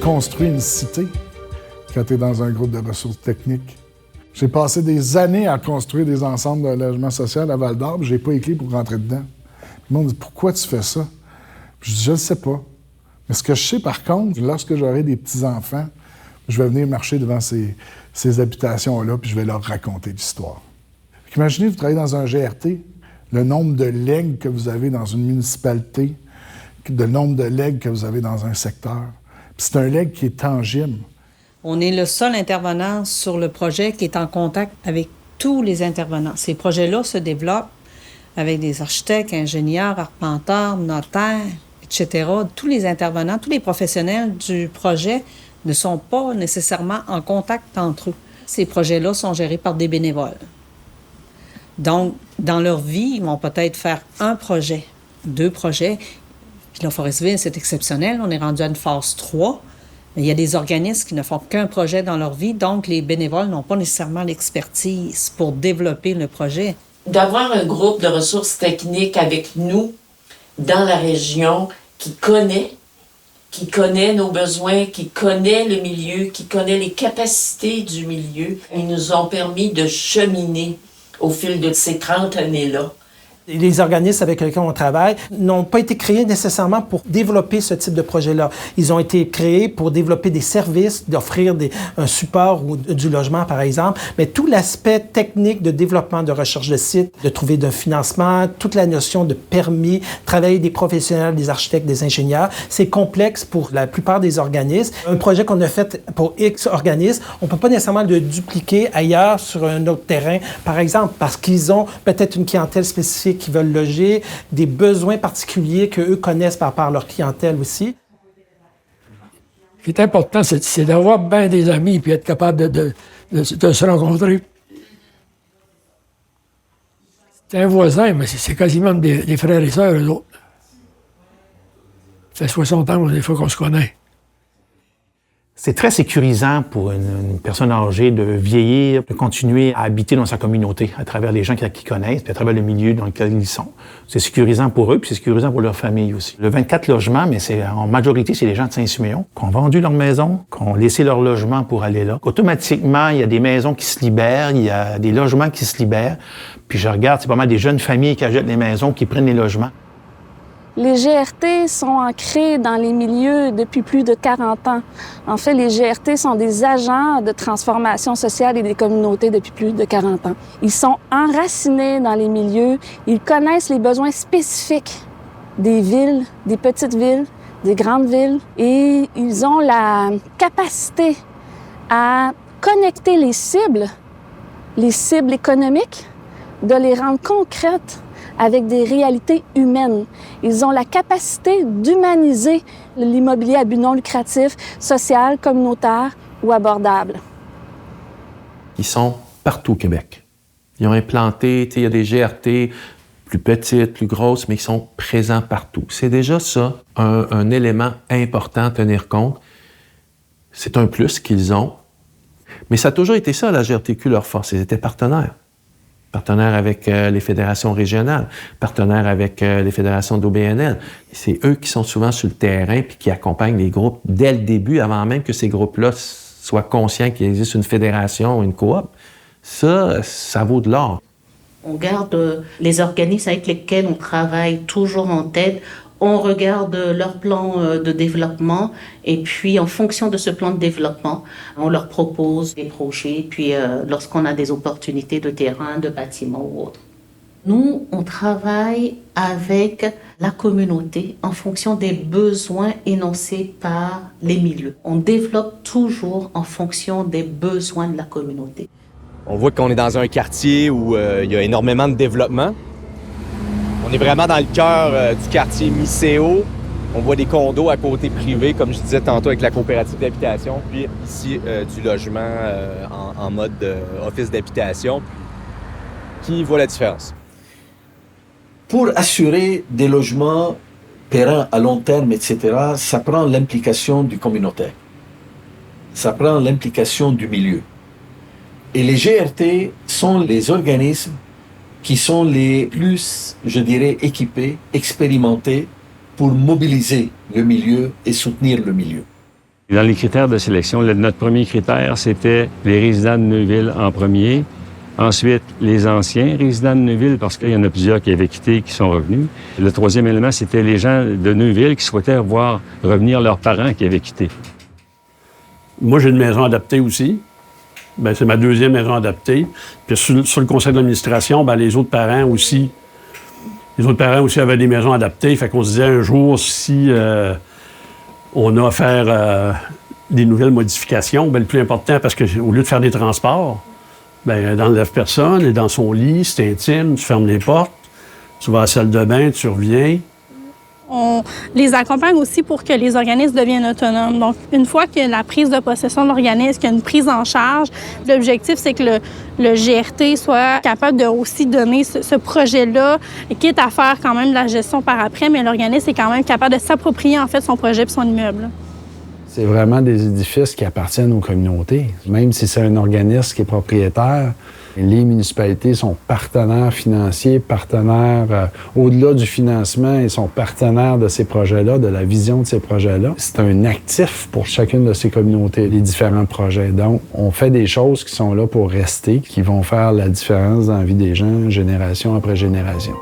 Construire une cité quand tu es dans un groupe de ressources techniques. J'ai passé des années à construire des ensembles de logement social à Val-d'Or, puis j'ai pas les clés pour rentrer dedans. Puis le monde dit « Pourquoi tu fais ça? » Je dis « Je ne sais pas. » Mais ce que je sais par contre, lorsque j'aurai des petits-enfants, je vais venir marcher devant ces habitations-là, puis je vais leur raconter l'histoire. Imaginez, vous travaillez dans un GRT, le nombre de legs que vous avez dans une municipalité, le nombre de legs que vous avez dans un secteur. C'est un legs qui est tangible. On est le seul intervenant sur le projet qui est en contact avec tous les intervenants. Ces projets-là se développent avec des architectes, ingénieurs, arpenteurs, notaires, etc. Tous les intervenants, tous les professionnels du projet ne sont pas nécessairement en contact entre eux. Ces projets-là sont gérés par des bénévoles. Donc, dans leur vie, ils vont peut-être faire un projet, 2 projets. Puis la Forestville, c'est exceptionnel. On est rendu à une phase 3. Mais il y a des organismes qui ne font qu'un projet dans leur vie. Donc, les bénévoles n'ont pas nécessairement l'expertise pour développer le projet. D'avoir un groupe de ressources techniques avec nous dans la région qui connaît nos besoins, qui connaît le milieu, qui connaît les capacités du milieu. Ils nous ont permis de cheminer au fil de ces 30 années-là. Les organismes avec lesquels on travaille n'ont pas été créés nécessairement pour développer ce type de projet-là. Ils ont été créés pour développer des services, d'offrir un support ou du logement, par exemple. Mais tout l'aspect technique de développement, de recherche de sites, de trouver d'un financement, toute la notion de permis, travailler des professionnels, des architectes, des ingénieurs, c'est complexe pour la plupart des organismes. Un projet qu'on a fait pour X organismes, on ne peut pas nécessairement le dupliquer ailleurs sur un autre terrain, par exemple, parce qu'ils ont peut-être une clientèle spécifique qui veulent loger, des besoins particuliers qu'eux connaissent par rapport à leur clientèle aussi. Ce qui est important, c'est d'avoir bien des amis et être capable de se rencontrer. C'est un voisin, mais c'est quasiment des frères et sœurs, eux autres. Ça fait 60 ans, des fois, qu'on se connaît. C'est très sécurisant pour une personne âgée de vieillir, de continuer à habiter dans sa communauté à travers les gens qui connaissent, puis à travers le milieu dans lequel ils sont. C'est sécurisant pour eux, puis c'est sécurisant pour leur famille aussi. Le 24 logements, mais en majorité, c'est les gens de Saint-Siméon qui ont vendu leur maison, qui ont laissé leur logement pour aller là. Automatiquement, il y a des maisons qui se libèrent, il y a des logements qui se libèrent. Puis je regarde, c'est pas mal des jeunes familles qui achètent les maisons, qui prennent les logements. Les GRT sont ancrés dans les milieux depuis plus de 40 ans. En fait, les GRT sont des agents de transformation sociale et des communautés depuis plus de 40 ans. Ils sont enracinés dans les milieux, ils connaissent les besoins spécifiques des villes, des petites villes, des grandes villes, et ils ont la capacité à connecter les cibles économiques, de les rendre concrètes avec des réalités humaines. Ils ont la capacité d'humaniser l'immobilier à but non lucratif, social, communautaire ou abordable. Ils sont partout au Québec. Ils ont implanté, il y a des GRT plus petites, plus grosses, mais ils sont présents partout. C'est déjà ça, un élément important à tenir compte. C'est un plus qu'ils ont. Mais ça a toujours été ça, la GRTQ, leur force. Ils étaient partenaires. Partenaires avec les fédérations régionales, partenaires avec les fédérations d'OBNL. C'est eux qui sont souvent sur le terrain puis qui accompagnent les groupes dès le début, avant même que ces groupes-là soient conscients qu'il existe une fédération ou une coop. Ça vaut de l'or. On garde les organismes avec lesquels on travaille toujours en tête. On regarde leur plan de développement et puis en fonction de ce plan de développement, on leur propose des projets, puis lorsqu'on a des opportunités de terrain, de bâtiments ou autres. Nous, on travaille avec la communauté en fonction des besoins énoncés par les milieux. On développe toujours en fonction des besoins de la communauté. On voit qu'on est dans un quartier où il y a énormément de développement. On est vraiment dans le cœur du quartier Mycéo. On voit des condos à côté privés, comme je disais tantôt, avec la coopérative d'habitation. Puis ici, du logement en mode office d'habitation. qui voit la différence. Pour assurer des logements pérennes à long terme, etc., ça prend l'implication du communautaire. Ça prend l'implication du milieu. Et les GRT sont les organismes qui sont les plus, je dirais, équipés, expérimentés pour mobiliser le milieu et soutenir le milieu. Dans les critères de sélection, notre premier critère, c'était les résidents de Neuville en premier. Ensuite, les anciens résidents de Neuville, parce qu'il y en a plusieurs qui avaient quitté et qui sont revenus. Le troisième élément, c'était les gens de Neuville qui souhaitaient voir revenir leurs parents qui avaient quitté. Moi, j'ai une maison adaptée aussi. Bien, c'est ma deuxième maison adaptée. Puis sur le conseil d'administration, bien, les autres parents aussi avaient des maisons adaptées. Fait qu'on se disait un jour, si on a à faire des nouvelles modifications, bien, le plus important, parce qu'au lieu de faire des transports, bien, dans le lave-personne et dans son lit, c'est intime, tu fermes les portes, tu vas à la salle de bain, tu reviens. On les accompagne aussi pour que les organismes deviennent autonomes. Donc, une fois que la prise de possession de l'organisme, qu'il y a une prise en charge, l'objectif, c'est que le GRT soit capable de aussi donner ce projet-là, quitte à faire quand même de la gestion par après, mais l'organisme est quand même capable de s'approprier, en fait, son projet et son immeuble. C'est vraiment des édifices qui appartiennent aux communautés. Même si c'est un organisme qui est propriétaire, les municipalités sont partenaires financiers, partenaires au-delà du financement, ils sont partenaires de ces projets-là, de la vision de ces projets-là. C'est un actif pour chacune de ces communautés, les différents projets. Donc, on fait des choses qui sont là pour rester, qui vont faire la différence dans la vie des gens, génération après génération.